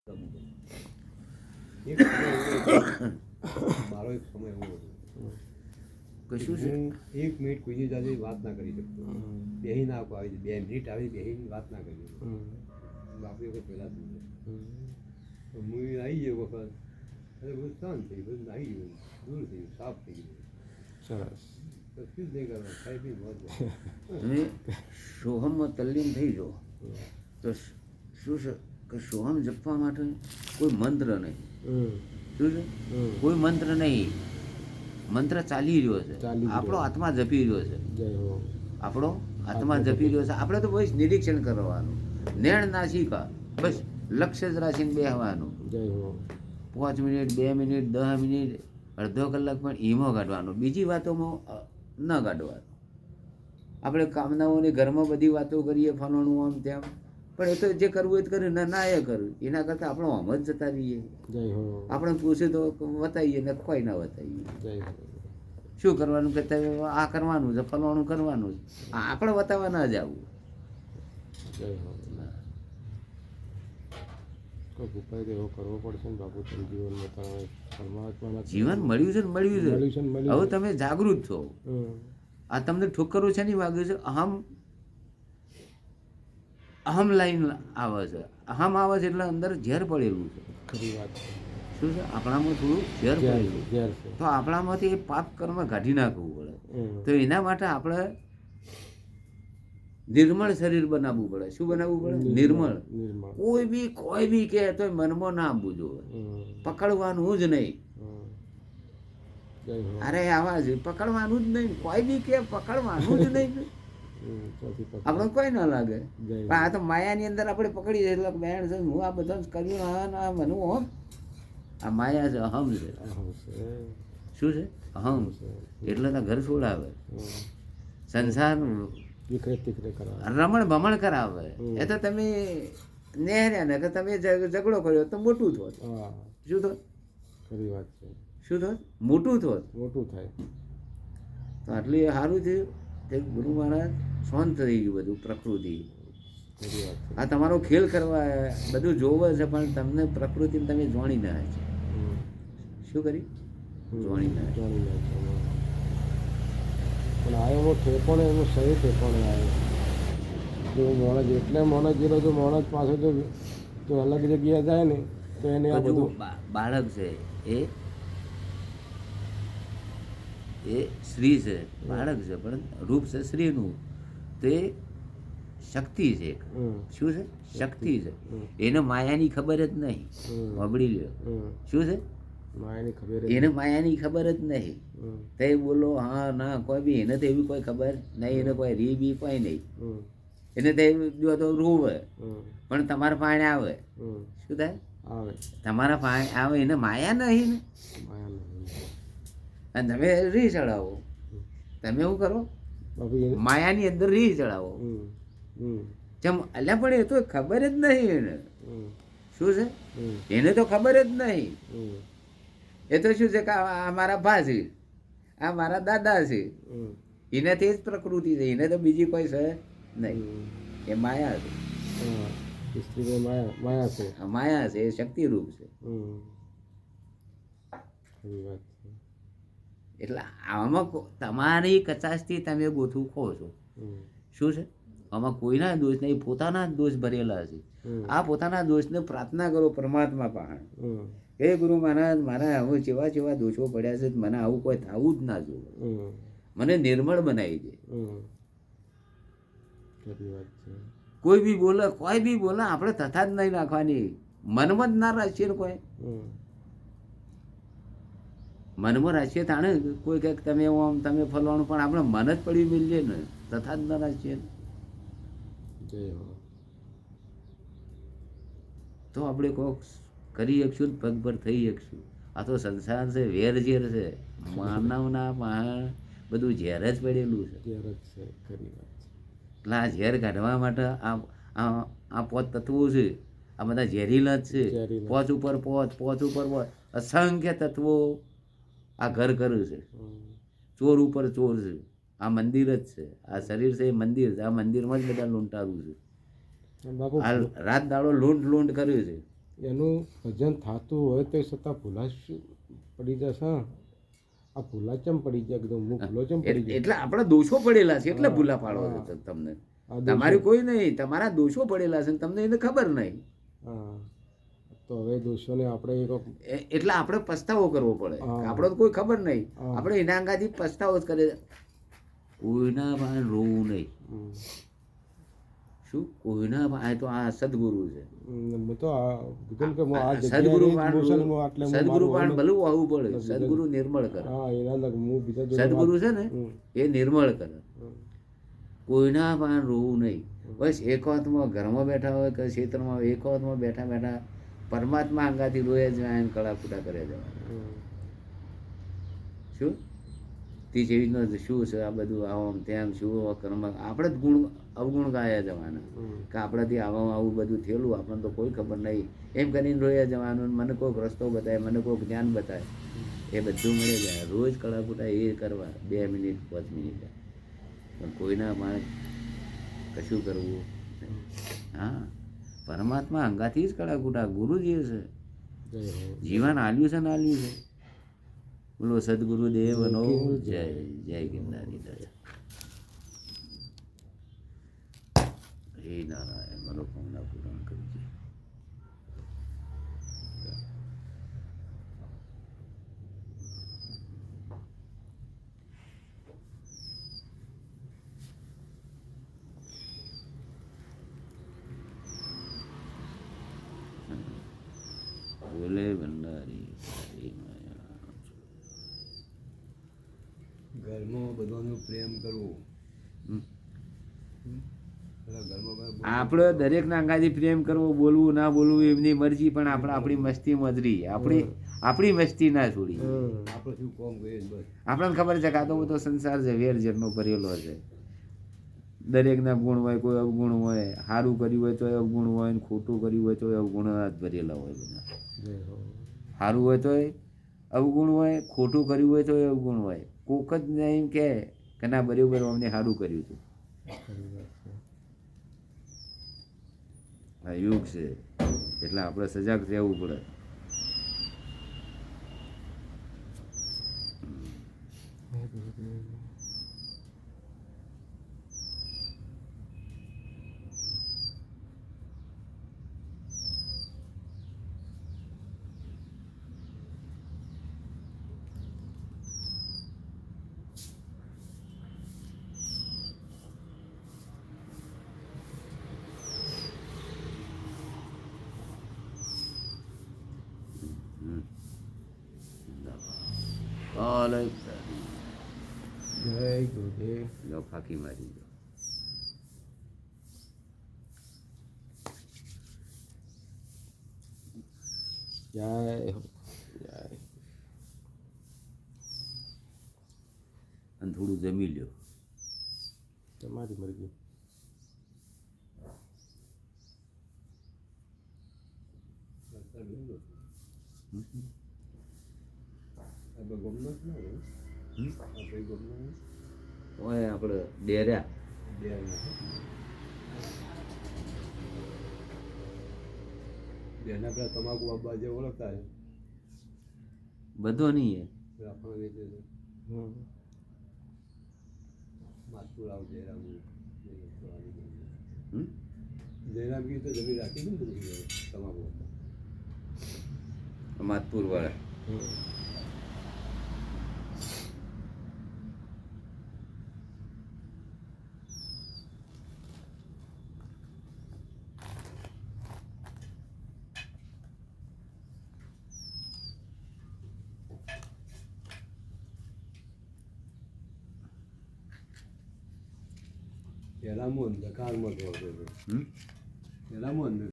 મારો એક સમય એવો હતો કશું છે હું 1 મિનિટ કોઈની સાથે વાત ના કરી શકતો. બેહી ના આવી 2 મિનિટ આવી બેહીને વાત ના કરી શકતો. બાપુ વખત પહેલાં જ તો હું આવી ગયો વખત એટલે બધું શાંત થઈ બધું આવી ગયું, દૂર થઈ ગયું, સાફ થઈ ગયું. સરસ. કશું જ નહીં કરવાનું, ખાઈ પી મોજ તમે સોહમમાં તલ્લીન થઈ જાઓ તો શું છે કે સોહમ જપવા માટે કોઈ મંત્ર નહીં. શું છે? કોઈ મંત્ર નહીં. મંત્ર ચાલી રહ્યો છે, આપણો આત્મા જપી રહ્યો છે, આપણો આત્મા જપી રહ્યો છે. આપણે તો બસ નિરીક્ષણ કરવાનું, નેણ નાસિકા, બસ લક્ષ્ય જ રાખીને બેસવાનું. 5 મિનિટ 2 મિનિટ 10 મિનિટ અડધો કલાક પણ ઈમો કાઢવાનો, બીજી વાતોમાં ન કાઢવાનું. આપણે કામનાઓની ઘરમાં બધી વાતો કરીએ, ફલાણું આમ તેમ, પણ એ તો જે કરવું એ જ કર્યું, ના એ કરવું. એના કરતાં આપણે આમ જ જતા રહીએ. આપણે પૂછે તો વતાવીએ ને કોઈ ના વતાવીએ. શું કરવાનું કે આ કરવાનું છે, ફલાણું કરવાનું છે, આપણે વતાવવા ના જવું. જીવન મળ્યું છે ને મળ્યું છે. હવે તમે જાગૃત છો. આ તમને ઠોકરો છે નહીં વાગ્યું છે? અહમ લાઈન આવે છે. અહમ આવે છે એટલે અંદર ઝેર પડેલું છે. ખરી વાત છે. શું છે? આપણામાં થોડું ઝેર પડેલું છે. તો આપણામાંથી એ પાપ કર્મ કાઢી નાખવું પડે. તો એના માટે આપણે નિર્મળ શરીર બનાવવું પડે. શું બનાવવું પડે? નિર્મળ. કોઈ બી કહે તો મનમાં ના આવવું જોઈએ, પકડવાનું જ નહીં. અરે આવા જ પકડવાનું જ નહીં, કોઈ બી કે પકડવાનું જ નહીં. આપણે કોઈ ના લાગે. પણ આ તો માયાની અંદર આપણે પકડી જાય એટલે બેન છે, હું આ બધા કર્યું, આ મને હોમ, આ માયા છે, અહમ છે. શું છે? અહમ. એટલે તો ઘર છોડાવે, સંસાર રમણ ભમણ કરાવે. એ તો તમે નેહર્યા ને કે તમે ઝઘડો કર્યો તો મોટું થોત. શું થોત? ખરી વાત છે. શું થોત? મોટું થોત. મોટું થાય. તો આટલી સારું થયું તે ગુરુ મહારાજ શાંત થઈ ગયું બધું પ્રકૃતિ. આ તમારો ખેલ કરવા બધું જોવે છે, પણ તમને પ્રકૃતિ તમે જોણી ના છે. શું કરી? જોણી ના. પણ આવ્યો ઠેકોણે એનું સહી ઠેકોણે આવ્યો. જો મોણસ એટલે મોણસ જેલો તો મોણસ પાસે તો અલગ જગ્યાએ જાય ને તો એને આ બધું બાળક છે, એ સ્ત્રી છે, બાળક છે, પણ રૂપ છે સ્ત્રીનું. તે શક્તિ છે. શું છે? શક્તિ છે. એને માયાની ખબર જ નહીં. વાપરી લ્યો. શું છે? એને માયાની ખબર જ નહીં. તે બોલો હા ના કોઈ બી એને તો એવી કોઈ ખબર નહીં. એને કોઈ રી બી કોઈ નહીં. એને તો જો તો રોવે, પણ તમારા પાણે આવે. શું થાય? તમારા પાણે આવે. એને માયા નહીં ને. અને તમે રી ચડાવો. તમે શું કરો? માયાની અંદર રી ચડાવો. જેમ અલ્યા પણ એ તો ખબર જ નહીં એને. શું છે? એને તો ખબર જ નહીં. એ તો શું છે કે આ મારા ભા છે, આ મારા દાદા છે, એનાથી જ પ્રકૃતિ છે. એને તો બીજી કોઈ છે નહીં. એ માયા છે. માયા છે, એ શક્તિરૂપ છે. એટલે આમાં તમારી કચાશથી તમે ગોથું ખો છો. શું છે? આમાં કોઈના દોષ નહીં, પોતાના દોષ ભરેલા છે. આ પોતાના દોષને પ્રાર્થના કરો પરમાત્મા પાસે. હે ગુરુ મહારાજ, મારા હવે જેવા જેવા દોષો પડ્યા છે, મને આવું કોઈ થવું જ ના જોઈએ. મને નિર્મળ બનાવી દે. કોઈ બી બોલે આપણે તથા જ નહીં નાખવાની. મનમાં જ ના રાખીએ કોઈ. મનમાં રાખીએ તાણે કોઈ કંઈક તમે આમ તમે ફલવાનું, પણ આપણે મન જ પડ્યું મિલીએ ને, તથા જ ના રાખીએ તો આપણે કોઈક કરી શકશું ને પગભર થઈ શકશું. આ તો સંસાર છે, વેર ઝેર છે, માનવના બધું ઝેર જ પડેલું છે. એટલે આ ઝેર કાઢવા માટે આ 5 તત્વો છે, આ બધા ઝેરીલા જ છે. પોચ ઉપર પોચ અસંખ્ય તત્વો આ ઘર કર્યું છે. ચોર ઉપર ચોર છે. આ મંદિર જ છે. આ શરીર છે એ મંદિર છે. આ મંદિરમાં જ બધા લૂંટારું છે. રાત દાડો લૂંટ કર્યું છે. એનું ભજન થતું હોય તો છતાં ભૂલા પડી જશે. આ ભૂલા ચમ પડી ગયા કીધું હું ભૂલો ચમ પડી ગયો. એટલે આપણા દોષો પડેલા છે એટલે ભૂલા પાડો છો તમને. આ દોષો- તમારી કોઈ નહીં, તમારા દોષો પડેલા છે ને તમને એને ખબર નહીં. હા તો હવે દોષોને આપણે એટલે આપણે પસ્તાવો કરવો પડે. હા. આપણો તો કોઈ ખબર નહીં, હા. આપણે એના અંગાથી પસ્તાવો જ કરે. કોઈના પાસે રોવું નહીં. શું કોઈના પાસે? તો આ સદગુરુ છે. હું તો કીધું કે હું આ સદગુરુ જગ્યાએ જ મોશન હું આટલે હું સદગુરુ મારું પણ ભલું આવવું પડે. સદગુરુ નિર્મળ કરે. હા એના લગ હું બીજા જોડે સદગુરુ છે ને હમ. એ નિર્મળ કરે. હમ. કોઈના પાસે રોવું નહીં. બસ એકાંતમાં ઘરમાં બેઠા હોય કે ક્ષેત્રમાં એકાંતમાં બેઠા બેઠા પરમાત્મા અંગાથી રોયા જાય ને કળાકૂટા કર્યા જવા. હમ. શું તે જેવી રીતના શું છે આ બધું આમ તેમ શું કર્મ આપણે જ ગુણ અવગુણ ગાયા જવાના હમ. કે આપણાથી આવું બધું થયેલું આપણને તો કોઈ ખબર નહીં એમ કરીને રોયા જવાનું. મને કોઈક રસ્તો બતાવે, મને કોઈક જ્ઞાન બતાવે, એ બધું મળી જાય. રોજ કળાકૂટા એ કરવા 2 મિનિટ 5 મિનિટ, પણ કોઈના મારે કશું કરવું. હા પરમાત્મા અંગાથી જ કળાકૂટા. ગુરુજી છે, જય હો. જીવન આલ્યું છે ને આલ્યું છે. બોલો સદગુરુ દેવનો જય. જય ગિરનારી દાદા. હે નારાયણ મનોકામના પૂરણ કરજે. બોલે ભંડારી હરે માયા. ઘરમાં બધાનો પ્રેમ કરવો. હમ. પેલા ઘરમાં કોઈ આપણે દરેકના અંગાથી પ્રેમ કરવો, બોલવું ના બોલવું એમની મરજી, પણ આપણે આપણી મસ્તી મજરી, આપણી મસ્તી ના છોડી. હમ. આપણે શું કામ કરીએ ને બસ. આપણને ખબર છે કે આ તો બધો સંસાર છે, વેરઝેરનો ભરેલો છે. દરેકના ગુણ હોય, કોઈ અવગુણ હોય, સારું કર્યું હોય તો અવગુણ હોય, ને ખોટું કર્યું હોય તો અવગુણ જ ભરેલા હોય બધા. જય હો. સારું હોય તો અવગુણ હોય, ખોટું કર્યું હોય તો અવગુણ હોય. કોક જ નહીં કે ના બરાબર અમને સારું કર્યું હતું. ખરી વાત છે. આ યુગ છે એટલે આપણે સજાગ રહેવું પડે. જય ગુરુદેવ. લો ફાંકી મારી દો. જય હો. જય. અને થોડું જમી લ્યો. તમારી મરજી. આપણે ગમત ના હોય. આપણે ગમત ઓય આપણે ડેર્યા. બે બેના પેલા તમાકુ બાબા જે ઓળખતા છે બધો નહીં આપણને વેચે છે હમ. માથું લાવ જયરામ હે. જયરામ કી તો જમીન રાખી છે ને બધું તમાકુ માધપુર વાળા. હમ. પહેલાં મોન કારમાં દોડતો હતો હમ. પહેલાં મોન